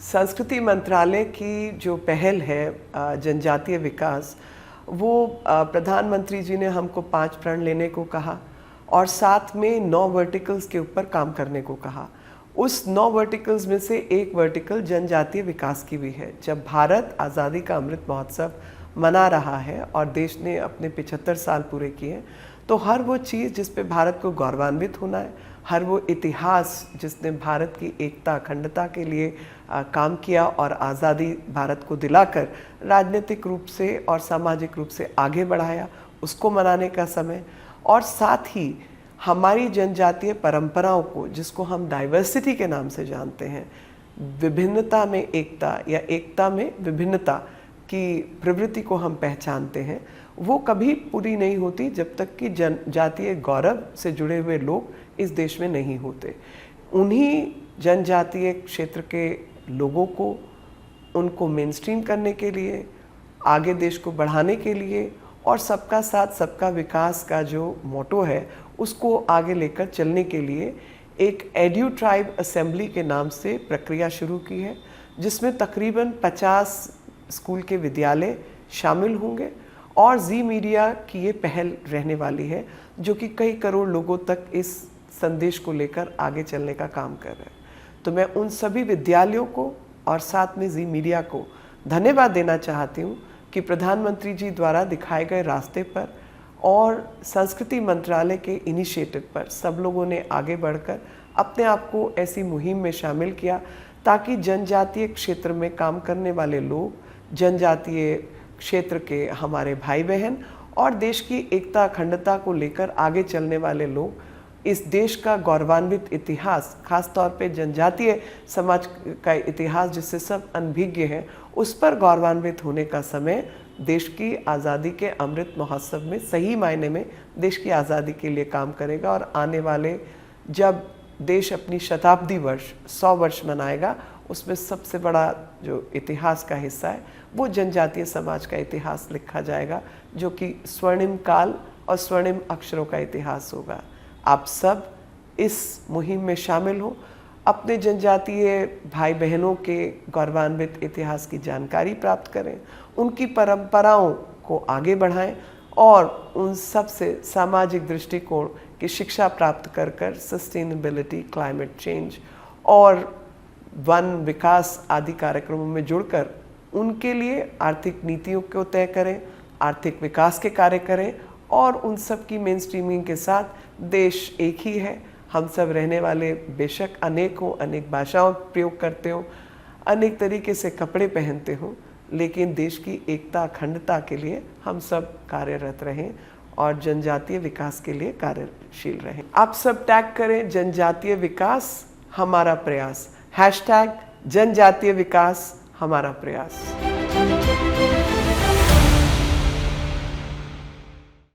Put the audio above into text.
संस्कृति मंत्रालय की जो पहल है जनजातीय विकास, वो प्रधानमंत्री जी ने हमको 5 प्रण लेने को कहा और साथ में 9 वर्टिकल्स के ऊपर काम करने को कहा। उस 9 वर्टिकल्स में से एक वर्टिकल जनजातीय विकास की भी है। जब भारत आज़ादी का अमृत महोत्सव मना रहा है और देश ने अपने 75 साल पूरे किए, तो हर वो चीज़ जिस पे भारत को गौरवान्वित होना है, हर वो इतिहास जिसने भारत की एकता अखंडता के लिए काम किया और आज़ादी भारत को दिलाकर राजनीतिक रूप से और सामाजिक रूप से आगे बढ़ाया, उसको मनाने का समय। और साथ ही हमारी जनजातीय परंपराओं को, जिसको हम डाइवर्सिटी के नाम से जानते हैं, विभिन्नता में एकता या एकता में विभिन्नता की प्रवृत्ति को हम पहचानते हैं, वो कभी पूरी नहीं होती जब तक कि जनजातीय गौरव से जुड़े हुए लोग इस देश में नहीं होते। उन्हीं जनजातीय क्षेत्र के लोगों को, उनको मेनस्ट्रीम करने के लिए, आगे देश को बढ़ाने के लिए और सबका साथ सबका विकास का जो मोटो है उसको आगे लेकर चलने के लिए एक एड्यू ट्राइब असेंबली के नाम से प्रक्रिया शुरू की है, जिसमें तकरीबन 50 स्कूल के विद्यालय शामिल होंगे और जी मीडिया की ये पहल रहने वाली है, जो कि कई करोड़ लोगों तक इस संदेश को लेकर आगे चलने का काम कर रहे हैं। तो मैं उन सभी विद्यालयों को और साथ में जी मीडिया को धन्यवाद देना चाहती हूँ कि प्रधानमंत्री जी द्वारा दिखाए गए रास्ते पर और संस्कृति मंत्रालय के इनिशिएटिव पर सब लोगों ने आगे बढ़कर अपने आप को ऐसी मुहिम में शामिल किया ताकि जनजातीय क्षेत्र में काम करने वाले लोग, जनजातीय क्षेत्र के हमारे भाई बहन और देश की एकता अखंडता को लेकर आगे चलने वाले लोग इस देश का गौरवान्वित इतिहास, खास तौर पे जनजातीय समाज का इतिहास जिससे सब अनभिज्ञ हैं, उस पर गौरवान्वित होने का समय देश की आज़ादी के अमृत महोत्सव में सही मायने में देश की आज़ादी के लिए काम करेगा। और आने वाले जब देश अपनी शताब्दी वर्ष 100 वर्ष मनाएगा, उसमें सबसे बड़ा जो इतिहास का हिस्सा है वो जनजातीय समाज का इतिहास लिखा जाएगा, जो कि स्वर्णिम काल और स्वर्णिम अक्षरों का इतिहास होगा। आप सब इस मुहिम में शामिल हो, अपने जनजातीय भाई बहनों के गौरवान्वित इतिहास की जानकारी प्राप्त करें, उनकी परंपराओं को आगे बढ़ाएं और उन सब से सामाजिक दृष्टिकोण की शिक्षा प्राप्त कर सस्टेनेबिलिटी, क्लाइमेट चेंज और वन विकास आदि कार्यक्रमों में जुड़कर उनके लिए आर्थिक नीतियों को तय करें, आर्थिक विकास के कार्य करें और उन सब की मेन स्ट्रीमिंग के साथ देश एक ही है। हम सब रहने वाले बेशक अनेक हो, अनेक भाषाओं प्रयोग करते हो, अनेक तरीके से कपड़े पहनते हो, लेकिन देश की एकता अखंडता के लिए हम सब कार्यरत रहें और जनजातीय विकास के लिए कार्यशील रहें। आप सब टैग करें जनजातीय विकास हमारा प्रयास, #जनजातीय विकास हमारा प्रयास।